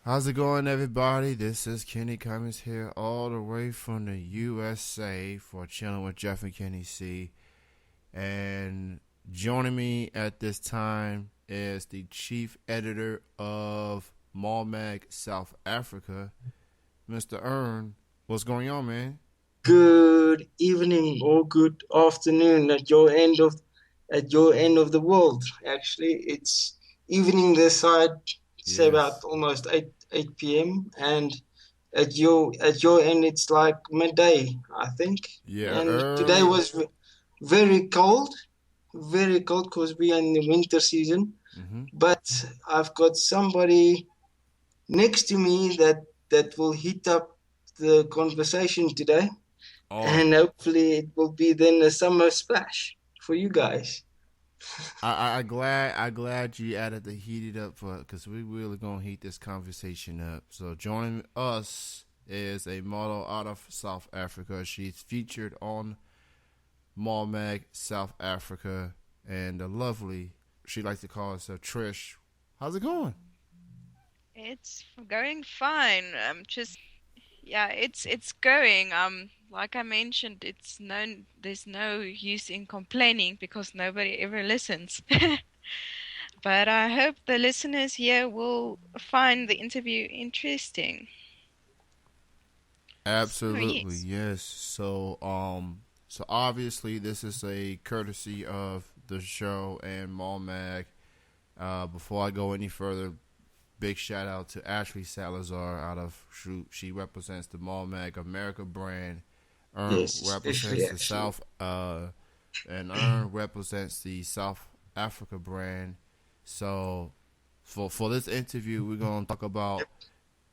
How's it going, everybody? This is Kenny Cummings here, all the way from the USA for Chilling with Jeff and Kenny C. And joining me at this time is the chief editor of MOLL Mag South Africa, Mr. Earn. What's going on, man? Good evening or good afternoon at your end of the world. Actually, it's evening this side. It's about Yes. almost 8 p.m. and at your end it's like midday, I think. Yeah, And today early. was very cold because we are in the winter season. Mm-hmm. But I've got somebody next to me that will heat up the conversation today, Oh, and hopefully it will be then a summer splash for you guys. I glad you added the heated up for because we really gonna heat this conversation up. So joining us is a model out of South Africa. She's featured on MOLL Mag South Africa, and the lovely, she likes to call herself Trish. How's it going? It's going fine. It's going. Like I mentioned, there's no use in complaining because nobody ever listens. But I hope the listeners here will find the interview interesting. So Absolutely, yes. yes. So obviously this is a courtesy of the show and MOLL Mag. Before I go any further, big shout out to Ashley Salazar out of she represents the MOLL Mag America brand. Ern Yes, especially represents the actually. and Ern represents the South Africa brand. So for this interview, we're gonna talk about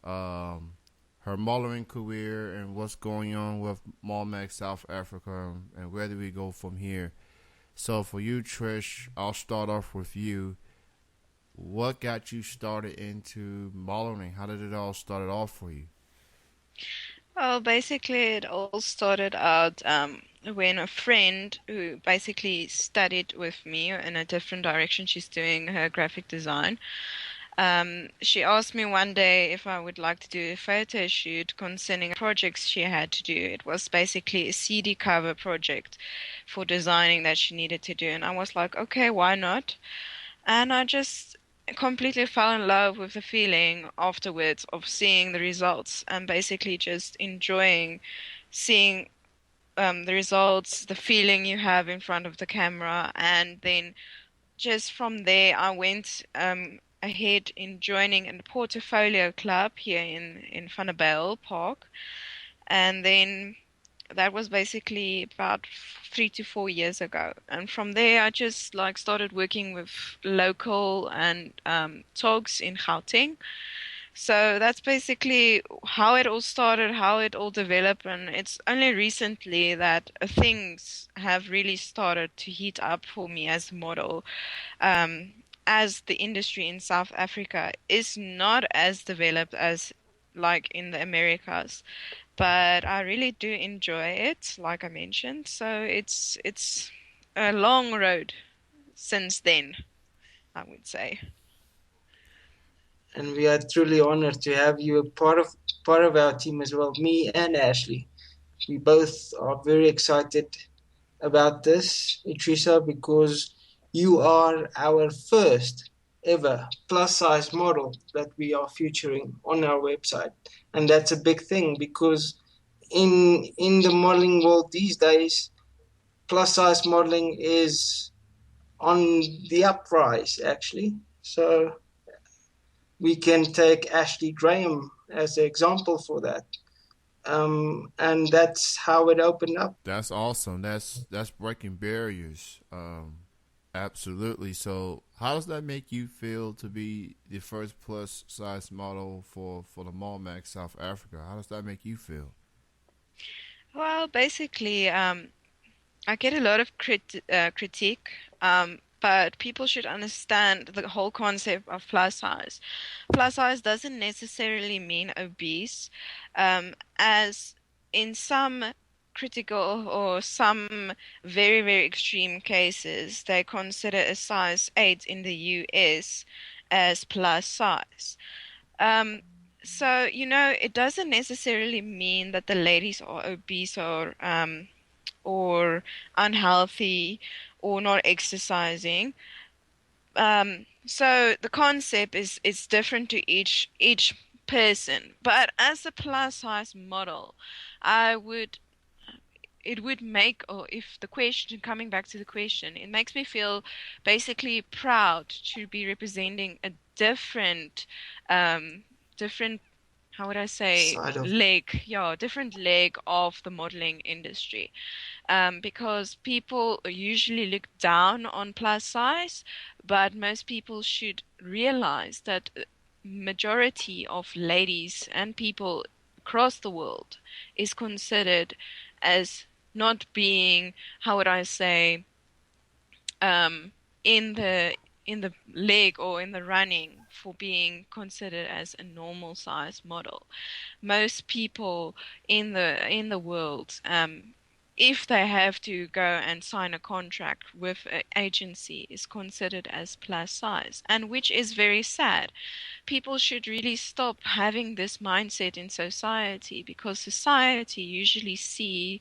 um, her modeling career and what's going on with MOLL Mag South Africa and where do we go from here. So for you, Trish, I'll start off with you. What got you started into modeling? How did it all start off for you? Well, basically, it all started out when a friend who basically studied with me in a different direction, she's doing her graphic design. She asked me one day if I would like to do a photo shoot concerning projects she had to do. It was basically a CD cover project for designing that she needed to do. And I was like, okay, why not? And I just completely fell in love with the feeling afterwards of seeing the results and basically just enjoying seeing the results, the feeling you have in front of the camera, and then just from there, I went ahead in joining a portfolio club here in Vanderbijl Park, and then that was basically about 3 to 4 years ago. And from there, I just like started working with local and talks in Gauteng. So that's basically how it all started, how it all developed, and it's only recently that things have really started to heat up for me as a model, as the industry in South Africa is not as developed as like in the Americas, but I really do enjoy it, like I mentioned. So it's a long road since then, I would say. And we are truly honored to have you a part of our team as well, me and Ashley. We both are very excited about this, Teresa, because you are our first ever plus size model that we are featuring on our website. And that's a big thing because in the modeling world these days, plus size modeling is on the uprise actually. So we can take Ashley Graham as an example for that. And that's how it opened up. That's awesome. That's breaking barriers. Absolutely. So, how does that make you feel to be the first plus size model for the MOLL Mag South Africa? How does that make you feel? Well, basically, I get a lot of critique, but people should understand the whole concept of plus size. Plus size doesn't necessarily mean obese, as in some critical or some very, very extreme cases, they consider a size 8 in the US as plus size. So, it doesn't necessarily mean that the ladies are obese or unhealthy or not exercising. So the concept is different to each person. But as a plus size model, I would it would make, or if the question, coming back to the question, it makes me feel basically proud to be representing a um, different, how would I say, Side of different leg of the modeling industry. Because people usually look down on plus size, but most people should realize that majority of ladies and people across the world is considered as not being, how would I say, um, in the leg or in the running for being considered as a normal size model. Most people in the world, if they have to go and sign a contract with an agency, is considered as plus size, and which is very sad. People should really stop having this mindset in society, because society usually see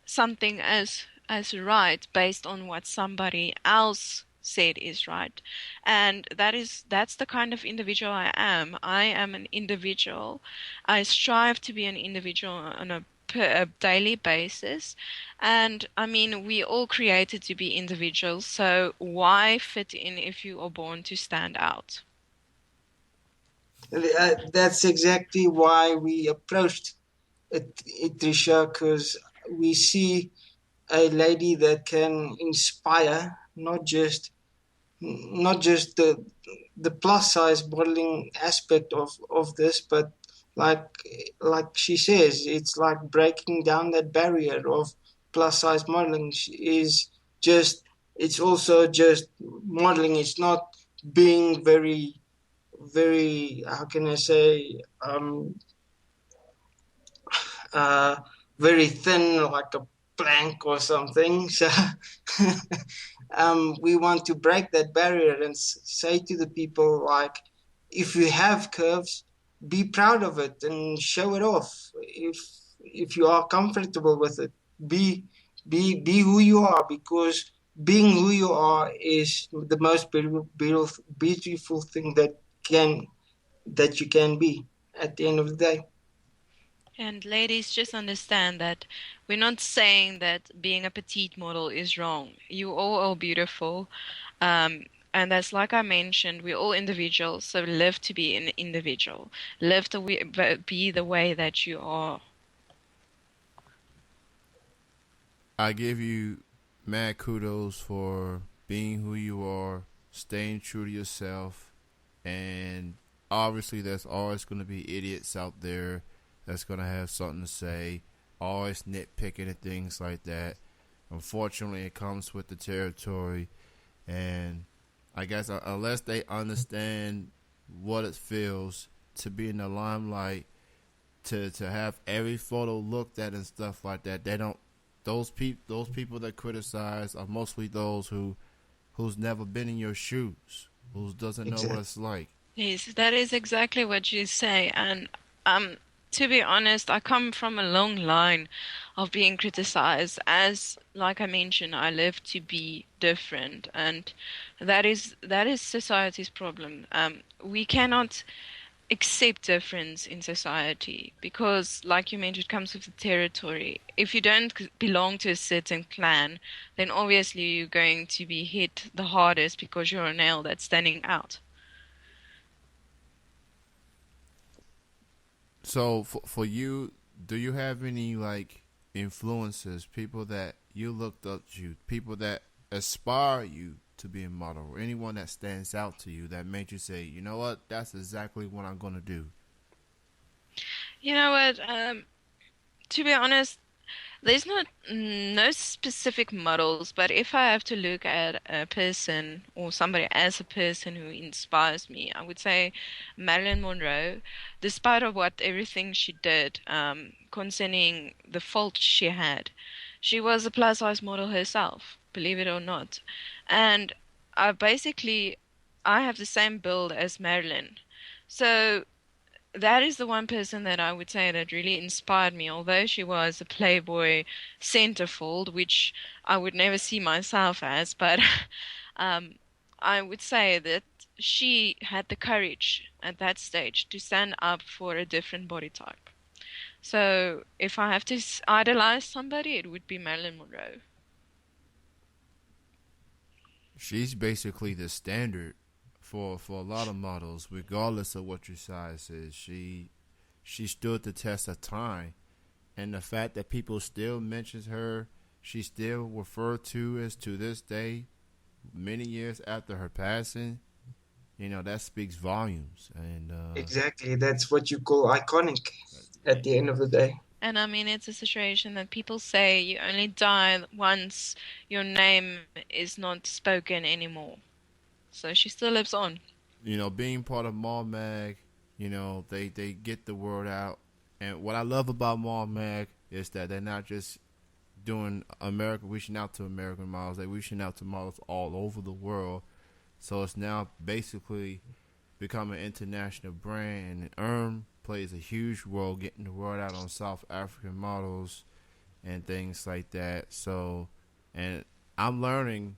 something as right based on what somebody else said is right. And that's the kind of individual I am. I am an individual. I strive to be an individual on a daily basis. And I mean, we all created to be individuals, so why fit in if you are born to stand out? That's exactly why we approached Trisha, because we see a lady that can inspire not just the plus size modeling aspect of this, but like like she says, it's like breaking down that barrier of plus size modeling is just it's also just modeling. It's not being very, how can I say, uh, very thin, like a plank or something. So we want to break that barrier and say to the people, like, if you have curves, be proud of it and show it off. If you are comfortable with it, be be who you are, because being who you are is the most beautiful thing that you can be at the end of the day. And ladies, just understand that we're not saying that being a petite model is wrong. You all are beautiful. And that's like I mentioned, we're all individuals, so live to be an individual. Live to be the way that you are. I give you mad kudos for being who you are, staying true to yourself, and obviously there's always going to be idiots out there that's going to have something to say, always nitpicking and things like that. Unfortunately, it comes with the territory, and I guess unless they understand what it feels to be in the limelight, to have every photo looked at and stuff like that, they don't. Those people that criticize are mostly those who's never been in your shoes, who doesn't know what Exactly. it's like. Yes, that is exactly what you say. And um, to be honest, I come from a long line of being criticized. As, like I mentioned, I live to be different, and that is society's problem. We cannot accept difference in society because, like you mentioned, it comes with the territory. If you don't belong to a certain clan, then obviously you're going to be hit the hardest because you're a nail that's standing out. So for you, do you have any like influences, people that you looked up to, people that aspire you to be a model, or anyone that stands out to you that made you say, you know what, that's exactly what I'm gonna do? You know what? To be honest, there's no specific models, but if I have to look at a person or somebody as a person who inspires me, I would say Marilyn Monroe, despite of what everything she did, concerning the fault she had, she was a plus size model herself, believe it or not. And I basically I have the same build as Marilyn. So that is the one person that I would say that really inspired me. Although she was a Playboy centerfold, which I would never see myself as, but um, I would say that she had the courage at that stage to stand up for a different body type. So if I have to idolize somebody, it would be Marilyn Monroe. She's basically the standard for a lot of models, regardless of what your size is. She stood the test of time, and the fact that people still mentions her, she's still referred to as to this day, many years after her passing. That speaks volumes. And Exactly. That's what you call iconic at the end of the day. And I mean, it's a situation that people say you only die once your name is not spoken anymore. So she still lives on. being part of MOLL Mag, they get the word out. And what I love about MOLL Mag is that they're not just doing America, reaching out to American models. They're reaching out to models all over the world. So it's now basically become an international brand, and ERM plays a huge role getting the word out on South African models and things like that. So, and I'm learning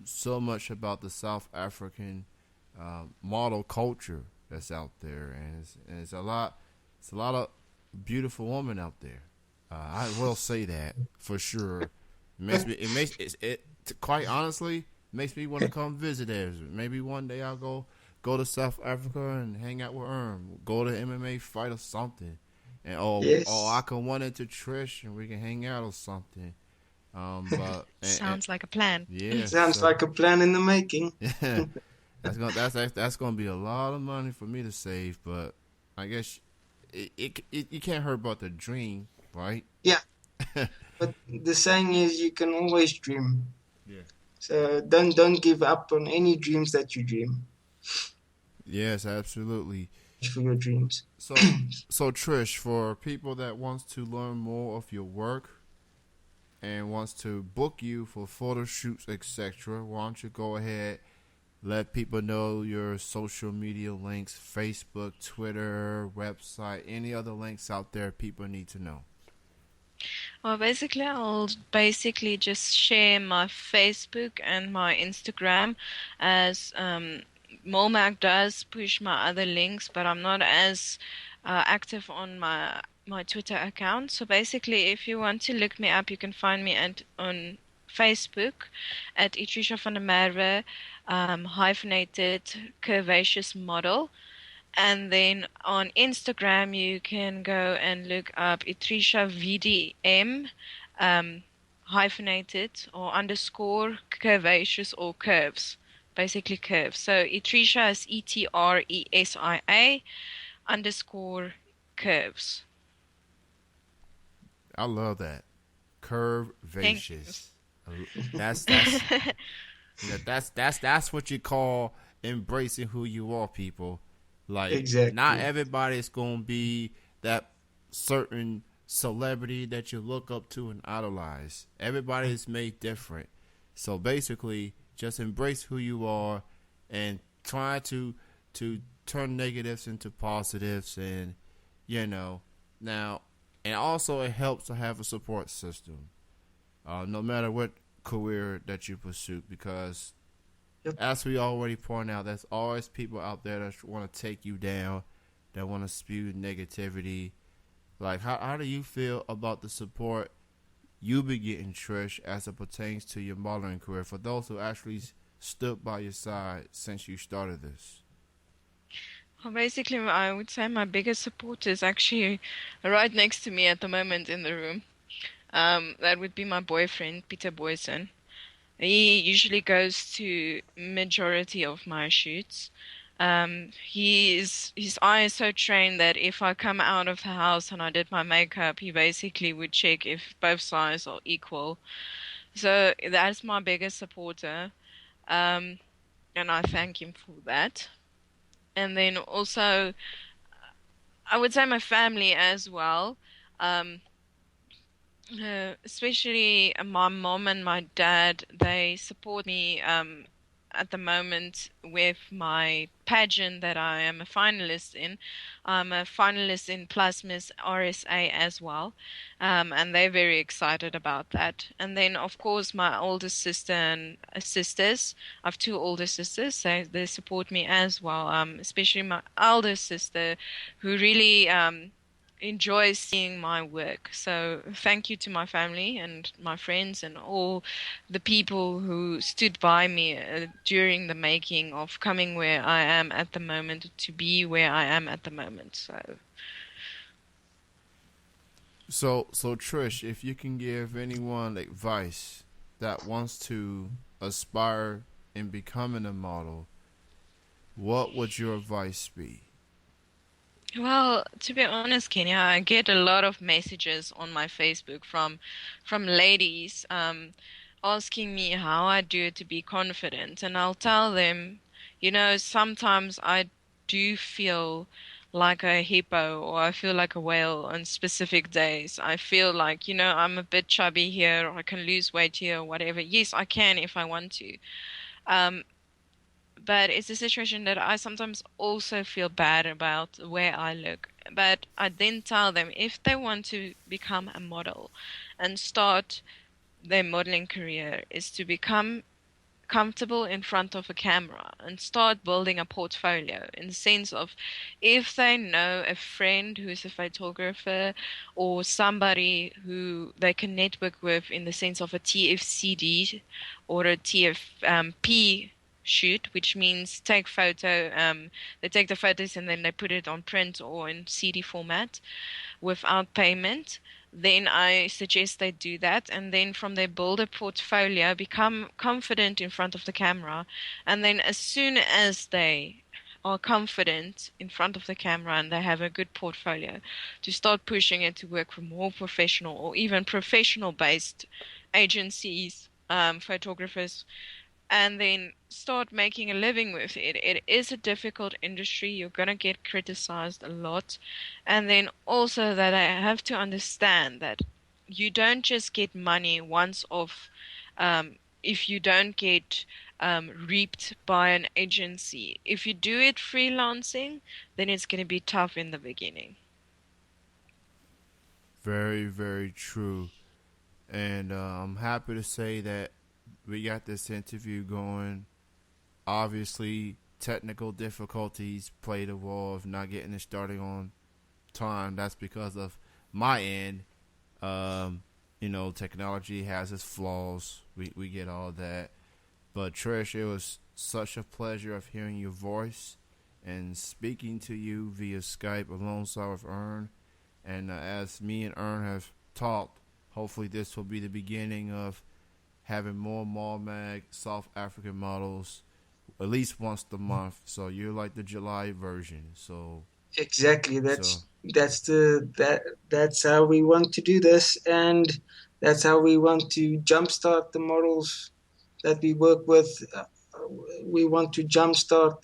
so much about the South African model culture that's out there, and it's a lot. It's a lot of beautiful women out there. I will say that for sure. Quite honestly makes me want to come visit there. Maybe one day I'll go to South Africa and hang out with Erm. Go to MMA fight or something. And Yes. I can run into Trish and we can hang out or something. But Sounds like a plan. yeah, Sounds like a plan in the making. yeah, that's gonna be a lot of money for me to save. But I guess it you can't hurt about the dream, right? Yeah. But the saying is you can always dream. Yeah. So don't give up on any dreams that you dream Yes, absolutely. for your dreams. So, so Trish, for people that wants to learn more of your work and wants to book you for photo shoots, etc., why don't you go ahead, let people know your social media links, Facebook, Twitter, website, any other links out there people need to know. Well, basically, I'll basically just share my Facebook and my Instagram, as MOLL Mag does push my other links, but I'm not as active on my Twitter account. So basically, if you want to look me up, you can find me on Facebook at Trish van der Merwe, hyphenated curvaceous model. And then on Instagram, you can go and look up Itrisha VDM, hyphenated or underscore curvaceous or curves, basically curves. So Itrisha is ETRESIA underscore curves. I love that. Curvaceous. That's that's what you call embracing who you are, people. Like, Exactly. not everybody's gonna be that certain celebrity that you look up to and idolize. Everybody's made different. So basically, just embrace who you are and try to turn negatives into positives, and now, and also it helps to have a support system, no matter what career that you pursue, because Yep. as we already point out, there's always people out there that want to take you down, that want to spew negativity. Like, how do you feel about the support you be getting, Trish, as it pertains to your modeling career, for those who actually stood by your side since you started this? Well, basically, I would say my biggest support is actually right next to me at the moment in the room. That would be my boyfriend, Peter Boyson. He usually goes to majority of my shoots. His eye is so trained that if I come out of the house and I did my makeup, he basically would check if both sides are equal. So that's my biggest supporter, and I thank him for that. And then also, I would say my family as well. Especially my mom and my dad, they support me at the moment with my pageant that I am a finalist in. I'm a finalist in Plus Miss RSA as well, and they're very excited about that. And then, of course, my older sister and sisters. I have two older sisters, so they support me as well. Especially my elder sister, who really enjoys seeing my work. So thank you to my family and my friends and all the people who stood by me during the making of coming where I am at the moment to be where I am at the moment. So Trish, if you can give anyone advice that wants to aspire in becoming a model, what would your advice be? Well, to be honest, Kenya, I get a lot of messages on my Facebook from ladies asking me how I do it to be confident, and I'll tell them, sometimes I do feel like a hippo or I feel like a whale on specific days. I feel like, I'm a bit chubby here or I can lose weight here or whatever. Yes, I can if I want to. Um, but it's a situation that I sometimes also feel bad about where I look. But I then tell them if they want to become a model and start their modeling career is to become comfortable in front of a camera and start building a portfolio in the sense of if they know a friend who's a photographer or somebody who they can network with in the sense of a TFCD or a TFP shoot, which means take photo, they take the photos and then they put it on print or in CD format without payment, then I suggest they do that. And then from there, build a portfolio, become confident in front of the camera. And then as soon as they are confident in front of the camera and they have a good portfolio, to start pushing it to work for more professional or even professional based agencies, photographers, and then start making a living with it. It is a difficult industry. You're going to get criticized a lot. And then also that I have to understand that you don't just get money once off if you don't get reaped by an agency. If you do it freelancing, then it's going to be tough in the beginning. Very, very true. And I'm happy to say that we got this interview going. Obviously, technical difficulties played a role of not getting it started on time. That's because of my end. Technology has its flaws. We get all that. But Trish, it was such a pleasure of hearing your voice and speaking to you via Skype alongside with Ern. And as me and Ern have talked, hopefully this will be the beginning of having more MOLL Mag South African models at least once a month. So you're like the July version. Exactly. So That's how we want to do this, and that's how we want to jumpstart the models that we work with. We want to jumpstart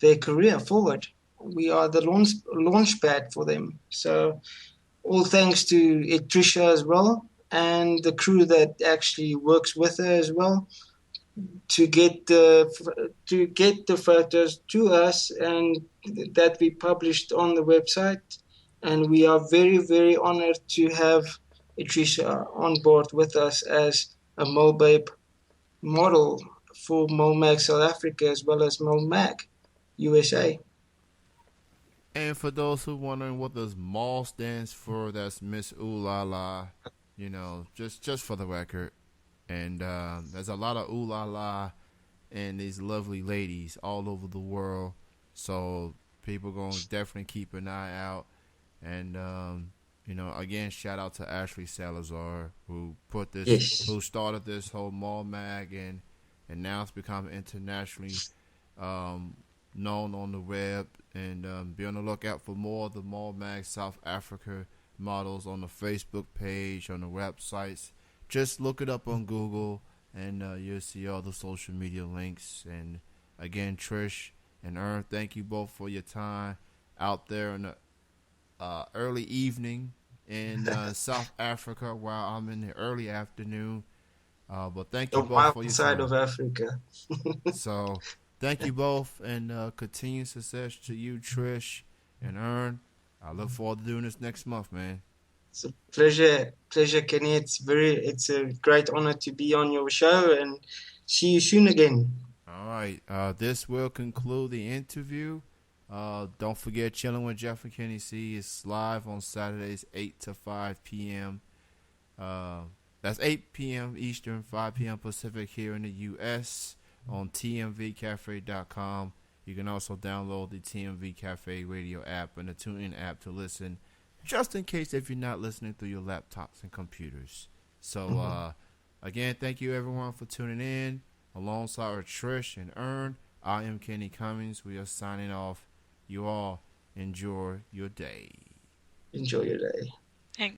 their career forward. We are the launch pad for them. So all thanks to Tricia as well and the crew that actually works with her as well to get the photos to us and that we published on the website. And we are very, very honored to have Tricia on board with us as a MOLL model for MOLL Mag South Africa as well as MOLL Mag USA. and for those who wondering what does MOLL stands for, that's Miss Ooh La La. Just for the record. And there's a lot of ooh la la and these lovely ladies all over the world. So people gonna definitely keep an eye out. And again, shout out to Ashley Salazar who started this whole MOLL Mag, and now it's become internationally um, known on the web. And be on the lookout for more of the MOLL Mag South Africa models on the Facebook page, on the websites. Just look it up on Google, and you'll see all the social media links. And again, Trish and Ern, thank you both for your time out there in the early evening in South Africa, while I'm in the early afternoon. But thank The you both for wild your side time. of Africa. So thank you both, and continued success to you, Trish and Ern. I look forward to doing this next month, man. It's a pleasure, Kenny. It's a great honor to be on your show, and see you soon again. All right. This will conclude the interview. Don't forget, Chilling with Jeff and Kenny C is live on Saturdays, 8 to 5 p.m. That's 8 p.m. Eastern, 5 p.m. Pacific here in the U.S. on tmvcafe.com. You can also download the TMV Cafe radio app and the TuneIn app to listen, just in case if you're not listening through your laptops and computers. So, again, thank you everyone for tuning in. Alongside with Trish and Ern, I am Kenny Cummings. We are signing off. You all enjoy your day. Enjoy your day.